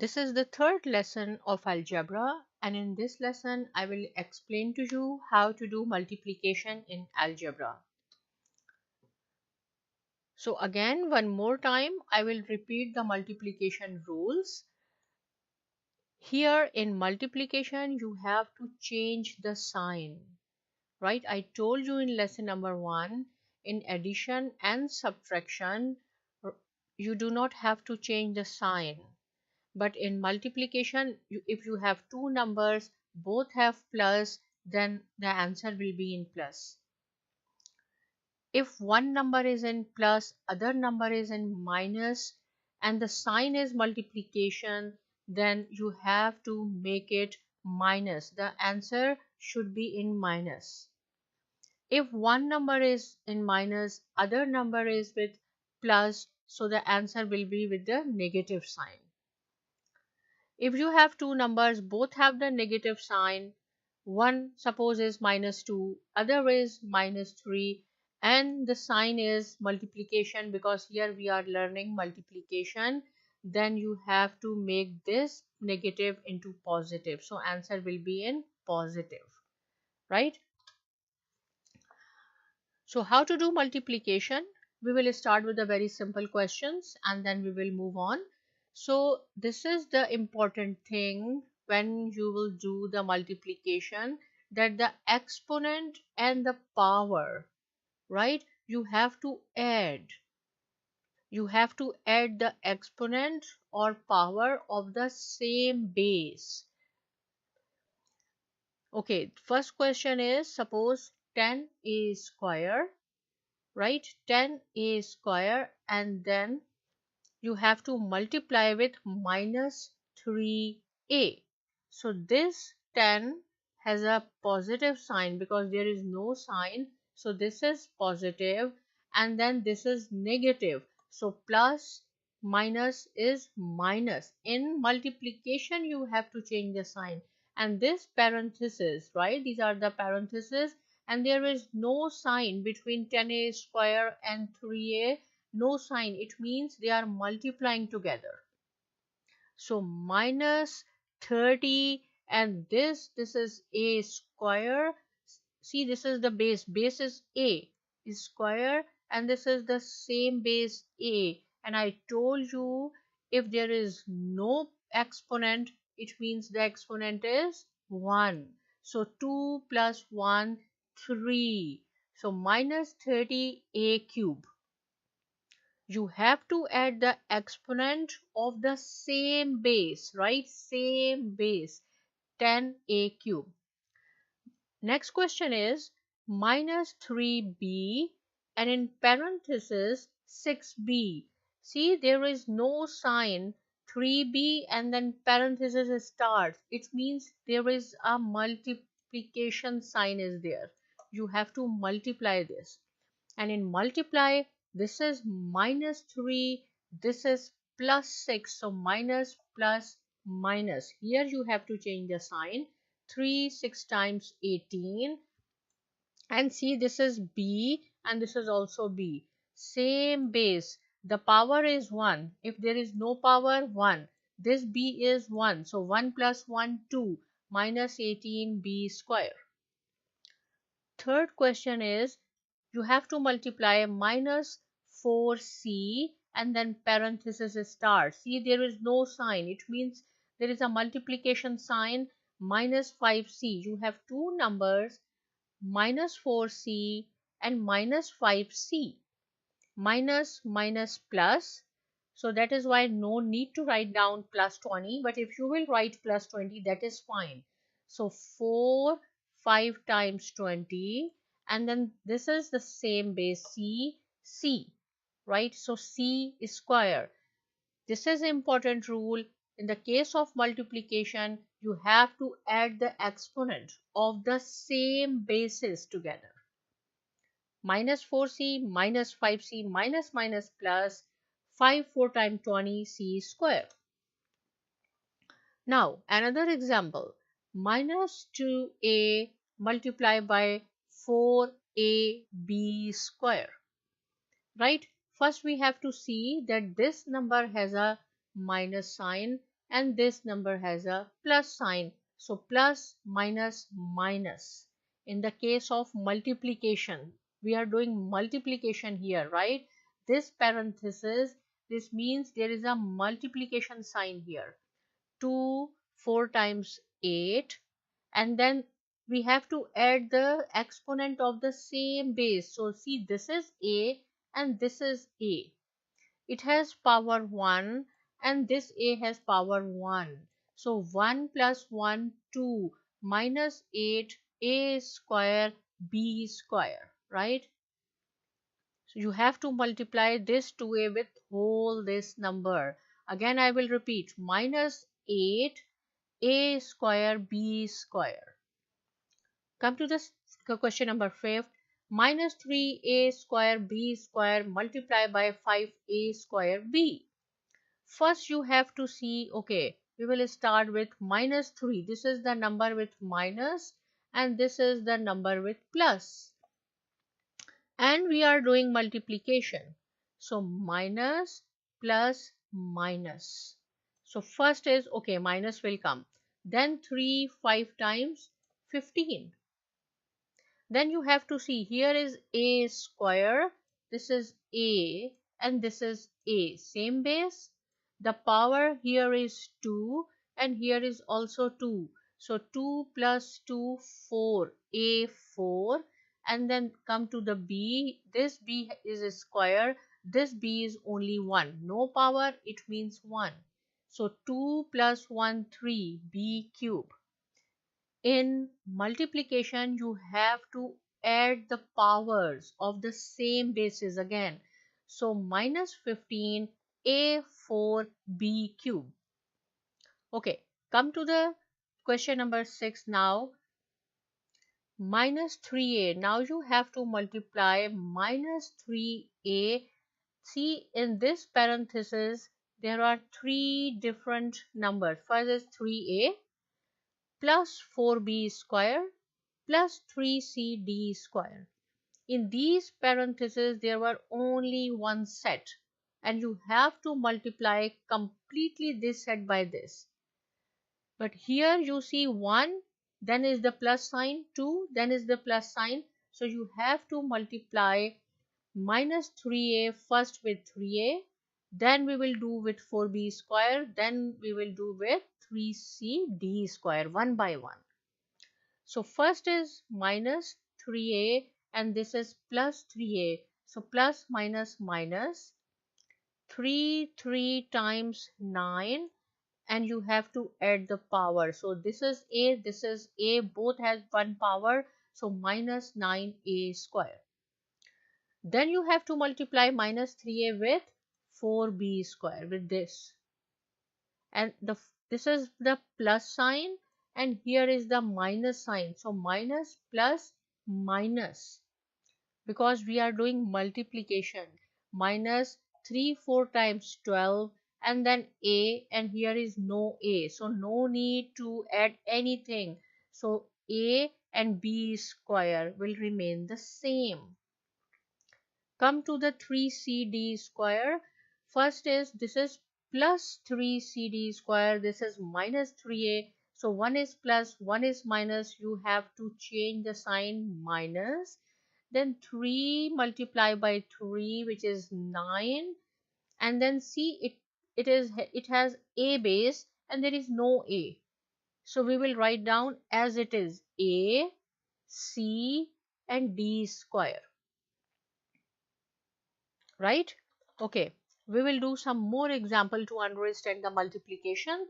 This is the third lesson of algebra, and in this lesson I will explain to you how to do multiplication in algebra. So again, one more time, I will repeat the multiplication rules. Here in multiplication, you have to change the sign, right? I told you in lesson number 1, in addition and subtraction, you do not have to change the sign. But in multiplication, if you have two numbers, both have plus, then the answer will be in plus. If one number is in plus, other number is in minus, and the sign is multiplication, then you have to make it minus. The answer should be in minus. If one number is in minus, other number is with plus, so the answer will be with the negative sign. If you have two numbers, both have the negative sign, one suppose is -2, other is -3, and the sign is multiplication, because here we are learning multiplication, then you have to make this negative into positive. So answer will be in positive, right? So how to do multiplication? We will start with the very simple questions and then we will move on. So this is the important thing when you will do the multiplication, that the exponent and the power, right? You have to add. You have to add the exponent or power of the same base. Okay, first question is, suppose 10a square, right? 10a square, and then you have to multiply with -3a. So this 10 has a positive sign because there is no sign. So this is positive, and then this is negative. So plus minus is minus. In multiplication, you have to change the sign. And this parenthesis, right? These are the parentheses, and there is no sign between 10a square and 3a. No sign. It means they are multiplying together. So minus 30, and this is a square. See, this is the base. Base is a is square, and this is the same base a. And I told you, if there is no exponent, it means the exponent is 1. So 2 plus 1, 3. So minus 30a cube. You have to add the exponent of the same base, right? Same base, 10a cube. Next question is minus 3b, and in parenthesis 6b. See, there is no sign, 3b and then parenthesis starts. It means there is a multiplication sign is there. You have to multiply this. And in multiply, this is -3, this is +6. So minus plus minus. Here you have to change the sign. 3 6 times 18. And see, this is b and this is also b. Same base. The power is 1. If there is no power, 1. This b is 1. So 1 plus 1, 2. Minus 18b square. Third question is, you have to multiply minus 4c and then parenthesis star. See, there is no sign. It means there is a multiplication sign, minus 5c. You have two numbers, minus 4c and minus 5c. Minus minus plus. So that is why no need to write down plus 20. But if you will write plus 20, that is fine. So 4, 5 times 20. And then this is the same base c, right? So c is square. This is important rule. In the case of multiplication, you have to add the exponent of the same bases together. Minus 4c minus 5c minus minus plus 5 4 times 20 c square. Now another example, minus 2a multiplied by 4ab square, right? First we have to see that this number has a minus sign, and this number has a plus sign. So plus, minus, minus. In the case of multiplication, we are doing multiplication here, right? This parenthesis, this means there is a multiplication sign here. 2, 4 times 8, and then we have to add the exponent of the same base. So see, this is a and this is a. It has power 1 and this a has power 1. So 1 plus 1, 2, minus 8, a square, b square, right? So you have to multiply this 2a with whole this number. Again I will repeat, minus 8, a square, b square. Come to this question number 5. Minus 3a square b square multiplied by 5a square b. First you have to see, okay, we will start with minus 3. This is the number with minus and this is the number with plus. And we are doing multiplication. So minus, plus, minus. So first is, okay, minus will come. Then 3, 5 times 15. Then you have to see, here is a square, this is a and this is a, same base. The power here is 2 and here is also 2. So 2 plus 2, 4, a 4, and then come to the b. This b is a square, this b is only 1, no power, it means 1. So 2 plus 1, 3, b cube. In multiplication, you have to add the powers of the same bases again. So minus 15, a4, b cube. Okay, come to the question number 6 now. Minus 3a. Now you have to multiply minus 3a. See, in this parenthesis, there are three different numbers. First is 3a plus 4b square plus 3cd square. In these parentheses, there were only one set and you have to multiply completely this set by this. But here you see 1, then is the plus sign, 2, then is the plus sign. So you have to multiply minus 3a first with 3a, then we will do with 4b square, then we will do with 3cd square, one by one. So first is minus 3a and this is plus 3a. So plus minus minus 3 times 9 and you have to add the power. So this is a, both has one power. So minus 9a square. Then you have to multiply minus 3a with 4b square with this. And this is the plus sign and here is the minus sign. So minus plus minus, because we are doing multiplication. Minus 3 4 times 12 and then a, and here is no a, so no need to add anything. So a and b square will remain the same. Come to the 3cd square. First is, this is plus 3cd square, this is minus 3a. So one is plus, one is minus, you have to change the sign minus. Then 3 multiplied by 3, which is 9, and then see it has a base and there is no a. So we will write down as it is a, c and d square. Right? Okay, we will do some more example to understand the multiplication.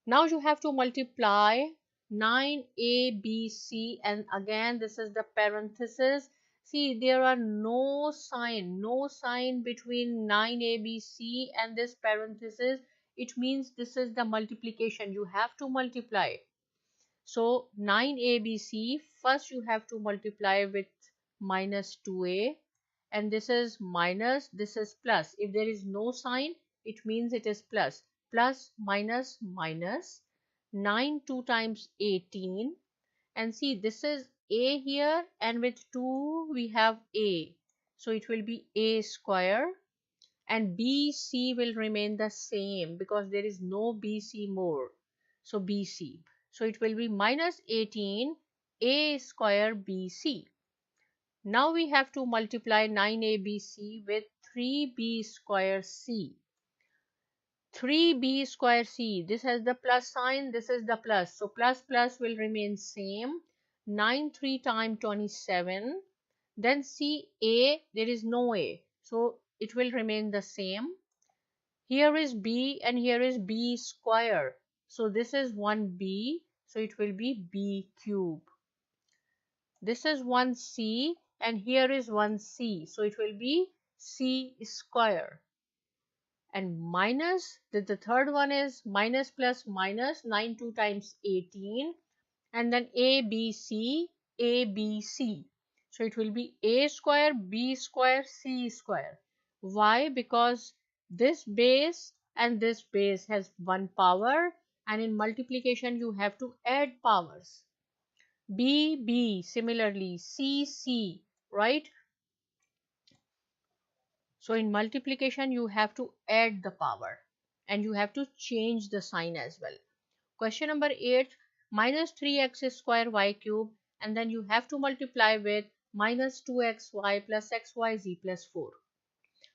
Now you have to multiply 9abc, and again this is the parenthesis. See, there are no sign between 9abc and this parenthesis. It means this is the multiplication, you have to multiply. So 9abc, first you have to multiply with minus 2a, and this is minus, this is plus. If there is no sign, it means it is plus. Plus minus minus, 9 2 times 18, and see this is a here and with 2 we have a, so it will be a square. and BC will remain the same because there is no BC more. So BC. So it will be minus 18 A square BC. Now we have to multiply 9ABC with 3B square C. 3B square C. This has the plus sign, this is the plus. So plus plus will remain same. 9 3 times 27. Then C A, there is no A. So it will remain the same. Here is B and here is B square. So this is 1B. So it will be B cube. This is 1C and here is 1C. So it will be C square. And minus, the third one is minus plus minus 9 2 times 18. And then ABC, ABC. So it will be A square, B square, C square. Why? Because this base and this base has one power, and in multiplication you have to add powers. B, B, similarly C, C, right? So in multiplication you have to add the power and you have to change the sign as well. Question number 8, minus 3x square y cube, and then you have to multiply with minus 2xy plus xyz plus 4.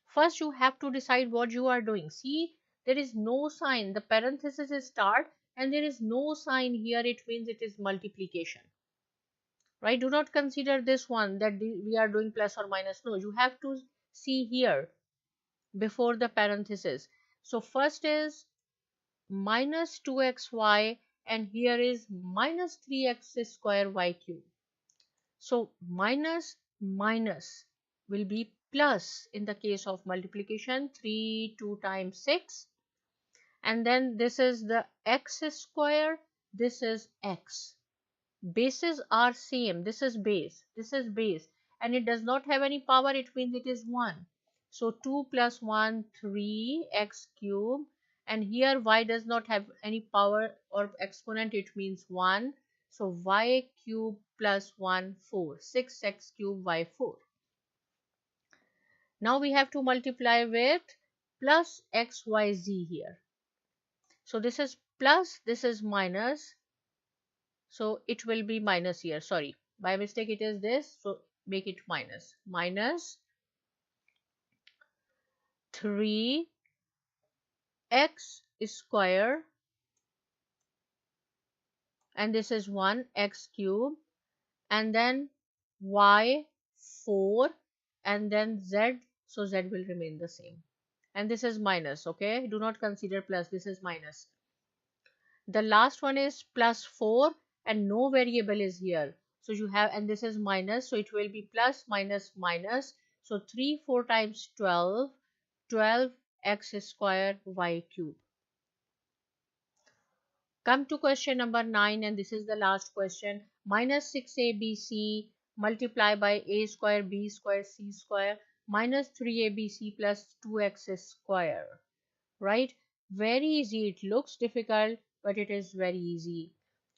First you have to decide what you are doing. See, there is no sign, the parenthesis is start and there is no sign here, it means it is multiplication. Right? Do not consider this one that we are doing plus or minus. No, you have to see here before the parenthesis. So first is minus 2xy and here is minus 3x square y cube. So minus minus will be plus in the case of multiplication. 3 2 times 6, and then this is the x square, this is x. Bases are same, this is base, and it does not have any power, it means it is 1. So 2 plus 1, 3 x cube, and here y does not have any power or exponent, it means 1. So y cube plus 1, 4, 6x cube y 4. Now we have to multiply with plus xyz here. So this is plus, this is minus. So it will be minus here, sorry, by mistake it is this, so make it minus. Minus 3x square, and this is 1 x cube, and then y 4, and then z, so z will remain the same. And this is minus, okay, do not consider plus, this is minus. The last one is plus 4 and no variable is here. So you have, and this is minus, so it will be plus minus minus. So 3 4 times 12, 12x square y cube. Come to question number 9, and this is the last question. Minus 6abc multiply by a square b square c square minus 3abc plus 2x square. Right? Very easy. It looks difficult, but it is very easy.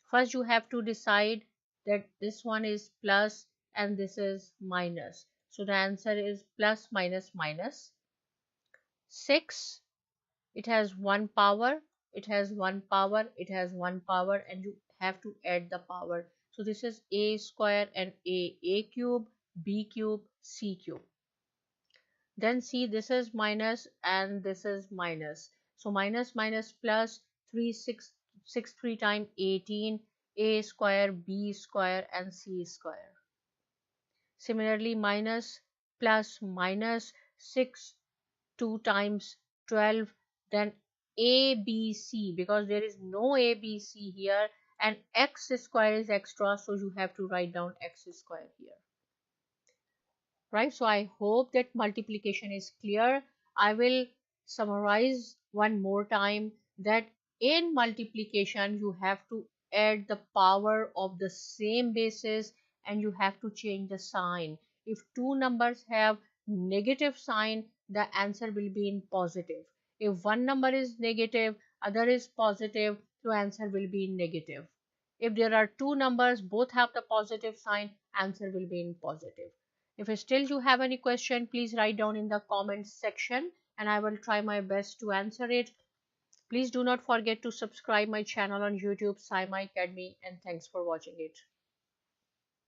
First you have to decide that this one is plus and this is minus. So the answer is plus minus minus. 6, it has one power, it has one power, it has one power, and you have to add the power. So this is a square and a cube, b cube, c cube. Then see, this is minus and this is minus. So minus minus plus 3 6 6 3 times 18, a square, b square, and c square. Similarly, minus plus minus 6 2 times 12, then ABC, because there is no ABC here, and x square is extra, so you have to write down x square here. Right, so I hope that multiplication is clear. I will summarize one more time that in multiplication you have to add the power of the same bases and you have to change the sign. If two numbers have negative sign, the answer will be in positive. If one number is negative, other is positive, the answer will be in negative. If there are two numbers, both have the positive sign, answer will be in positive. If still you have any question, please write down in the comments section. and I will try my best to answer it. Please do not forget to subscribe my channel on YouTube, Saima Academy, and thanks for watching it.